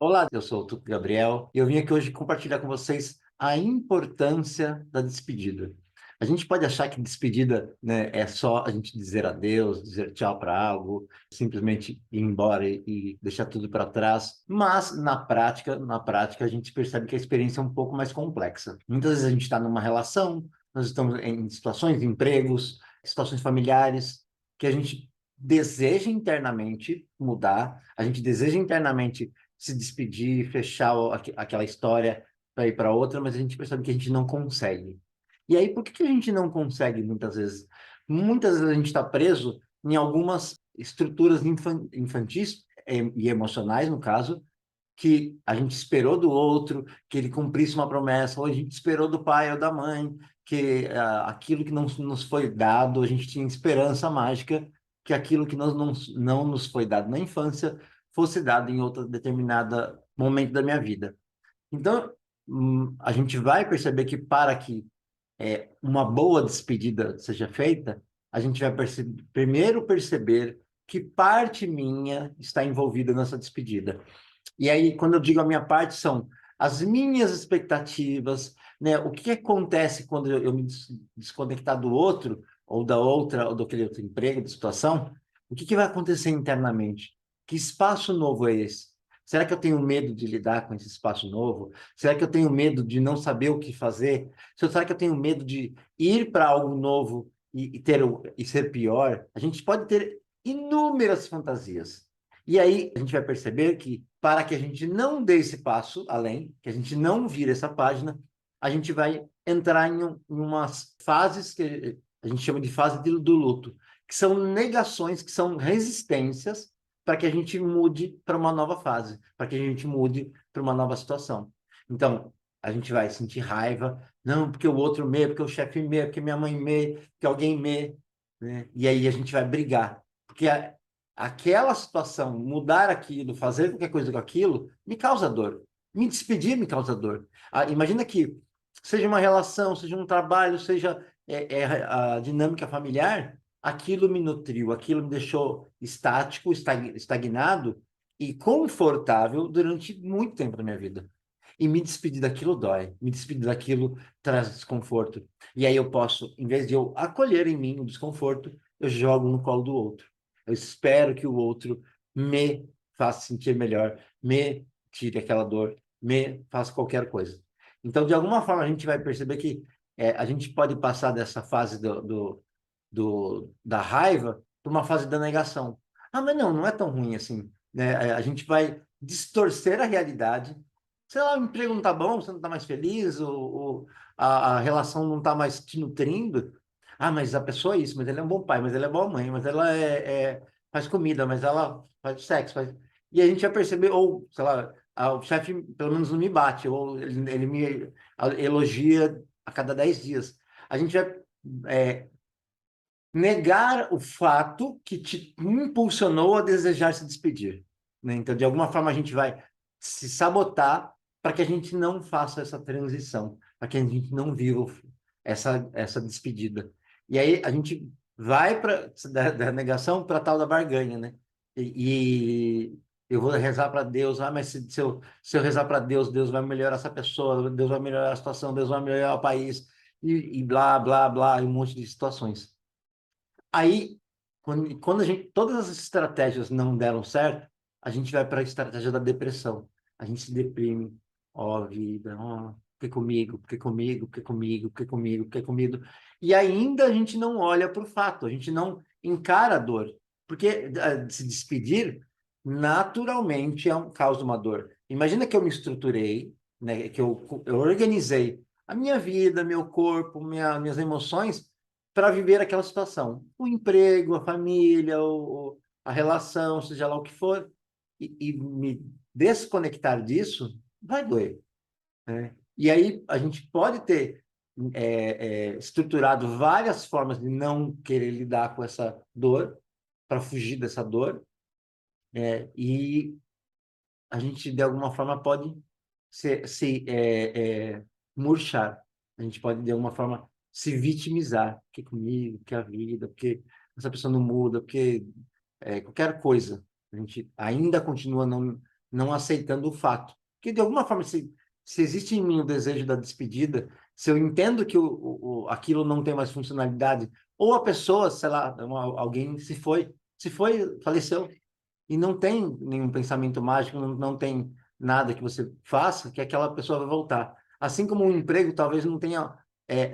Olá, eu sou o Tuto Gabriel e eu vim aqui hoje compartilhar com vocês a importância da despedida. A gente pode achar que despedida, né, é só a gente dizer adeus, dizer tchau para algo, simplesmente ir embora e deixar tudo para trás, mas na prática a gente percebe que a experiência é um pouco mais complexa. Muitas vezes a gente está numa relação, nós estamos em situações, empregos, situações familiares, que a gente deseja internamente mudar, a gente deseja internamente se despedir, fechar aquela história para ir para outra, mas a gente percebe que a gente não consegue. E aí, por que que a gente não consegue muitas vezes? Muitas vezes a gente está preso em algumas estruturas infantis e emocionais, no caso, que a gente esperou do outro, que ele cumprisse uma promessa, ou a gente esperou do pai ou da mãe, que aquilo que não nos foi dado, a gente tinha esperança mágica que aquilo que não nos foi dado na infância fosse dado em outro determinado momento da minha vida. Então, a gente vai perceber que para que uma boa despedida seja feita, a gente vai primeiro perceber que parte minha está envolvida nessa despedida. E aí, quando eu digo a minha parte, são as minhas expectativas, né? O que acontece quando eu me desconectar do outro, ou da outra, ou daquele outro emprego, da situação? O que vai acontecer internamente? Que espaço novo é esse? Será que eu tenho medo de lidar com esse espaço novo? Será que eu tenho medo de não saber o que fazer? Será que eu tenho medo de ir para algo novo e ser pior? A gente pode ter inúmeras fantasias. E aí a gente vai perceber que para que a gente não dê esse passo além, que a gente não vire essa página, a gente vai entrar em umas fases que a gente chama de fase do luto, que são negações, que são resistências para que a gente mude para uma nova fase, para que a gente mude para uma nova situação. Então, a gente vai sentir raiva, não, porque o outro me, porque o chefe me, porque minha mãe me, porque alguém me, né? E aí a gente vai brigar, porque aquela situação, mudar aquilo, fazer qualquer coisa com aquilo, me causa dor. Me despedir me causa dor. Imagina que seja uma relação, seja um trabalho, seja a dinâmica familiar, aquilo me nutriu, aquilo me deixou estático, estagnado e confortável durante muito tempo da minha vida. E me despedir daquilo dói, me despedir daquilo traz desconforto. E aí eu posso, em vez de eu acolher em mim o desconforto, eu jogo no colo do outro. Eu espero que o outro me faça sentir melhor, me tire aquela dor, me faça qualquer coisa. Então, de alguma forma, a gente vai perceber que a gente pode passar dessa fase da raiva para uma fase da negação. Ah, mas não é tão ruim assim, né? A gente vai distorcer a realidade. Sei lá, o emprego não tá bom, você não tá mais feliz, a relação não tá mais te nutrindo. Ah, mas a pessoa é isso, mas ele é um bom pai, mas ele é boa mãe, mas ela faz comida, mas ela faz sexo, faz... E a gente vai perceber, ou, sei lá, o chefe pelo menos não me bate, ou ele me elogia a cada 10 dias. A gente vai negar o fato que te impulsionou a desejar se despedir, né? Então, de alguma forma, a gente vai se sabotar para que a gente não faça essa transição, para que a gente não viva essa despedida. E aí a gente vai para da negação para tal da barganha, né? E eu vou rezar para Deus, mas se eu rezar para Deus, Deus vai melhorar essa pessoa, Deus vai melhorar a situação, Deus vai melhorar o país, e blá, blá, blá, e um monte de situações. Aí, quando todas as estratégias não deram certo, a gente vai para a estratégia da depressão. A gente se deprime. Ó, vida, ó, por que comigo, por que comigo, por que comigo, por que comigo, por que comigo. E ainda a gente não olha para o fato, a gente não encara a dor. Porque se despedir, naturalmente, causa uma dor. Imagina que eu me estruturei, né, que eu organizei a minha vida, meu corpo, minhas emoções para viver aquela situação. O emprego, a família, a relação, seja lá o que for, e me desconectar disso, vai doer, né? E aí a gente pode ter estruturado várias formas de não querer lidar com essa dor, para fugir dessa dor, e a gente, de alguma forma, pode se murchar. A gente pode, de alguma forma, se vitimizar. Porque comigo, porque a vida, porque essa pessoa não muda, porque qualquer coisa. A gente ainda continua não aceitando o fato. Porque, de alguma forma, se existe em mim o desejo da despedida, se eu entendo que aquilo não tem mais funcionalidade, ou a pessoa, sei lá, alguém se foi, faleceu, e não tem nenhum pensamento mágico, não tem nada que você faça que aquela pessoa vai voltar. Assim como um emprego talvez não tenha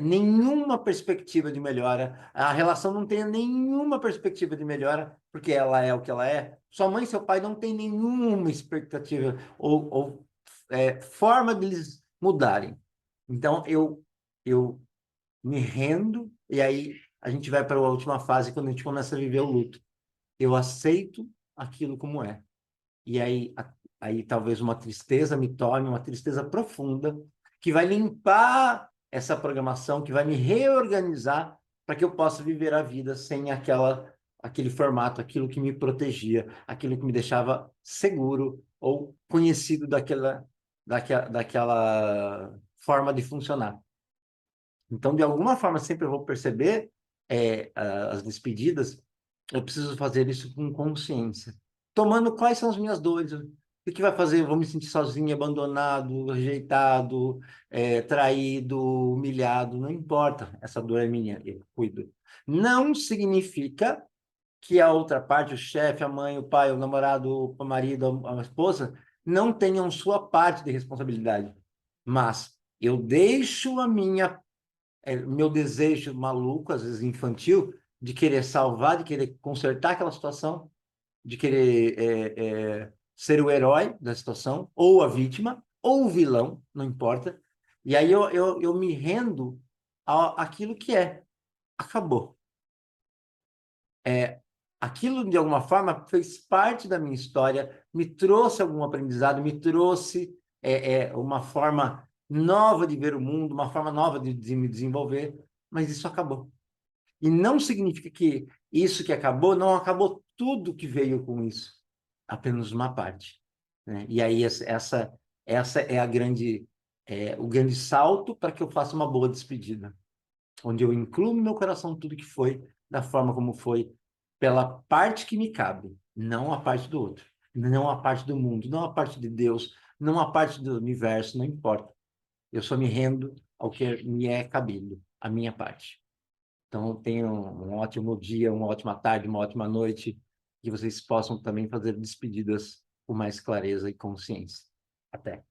nenhuma perspectiva de melhora, a relação não tenha nenhuma perspectiva de melhora, porque ela é o que ela é. Sua mãe e seu pai não têm nenhuma expectativa ou forma de eles mudarem. Então, eu me rendo, e aí a gente vai para a última fase, quando a gente começa a viver o luto. Eu aceito aquilo como é. E aí talvez uma tristeza me torne uma tristeza profunda, que vai limpar essa programação, que vai me reorganizar para que eu possa viver a vida sem aquele formato, aquilo que me protegia, aquilo que me deixava seguro ou conhecido daquela forma de funcionar. Então, de alguma forma, sempre eu vou perceber as despedidas, eu preciso fazer isso com consciência. Tomando quais são as minhas dores, o que vai fazer? Eu vou me sentir sozinho, abandonado, rejeitado, traído, humilhado, não importa, essa dor é minha, eu cuido. Não significa que a outra parte, o chefe, a mãe, o pai, o namorado, o marido, a esposa, não tenham sua parte de responsabilidade. Mas eu deixo meu desejo maluco, às vezes infantil, de querer salvar, de querer consertar aquela situação, de querer ser o herói da situação, ou a vítima, ou o vilão, não importa. E aí eu me rendo àquilo que é. Acabou. Aquilo, de alguma forma, fez parte da minha história, me trouxe algum aprendizado, me trouxe uma forma nova de ver o mundo, uma forma nova de me desenvolver, mas isso acabou. E não significa que isso que acabou, não acabou tudo que veio com isso, apenas uma parte, né? E aí essa é o grande salto para que eu faça uma boa despedida, onde eu incluo no meu coração tudo que foi, da forma como foi, pela parte que me cabe, não a parte do outro, não a parte do mundo, não a parte de Deus, não a parte do universo, não importa. Eu só me rendo ao que me é cabido, a minha parte. Então, tenham um ótimo dia, uma ótima tarde, uma ótima noite, que vocês possam também fazer despedidas com mais clareza e consciência. Até.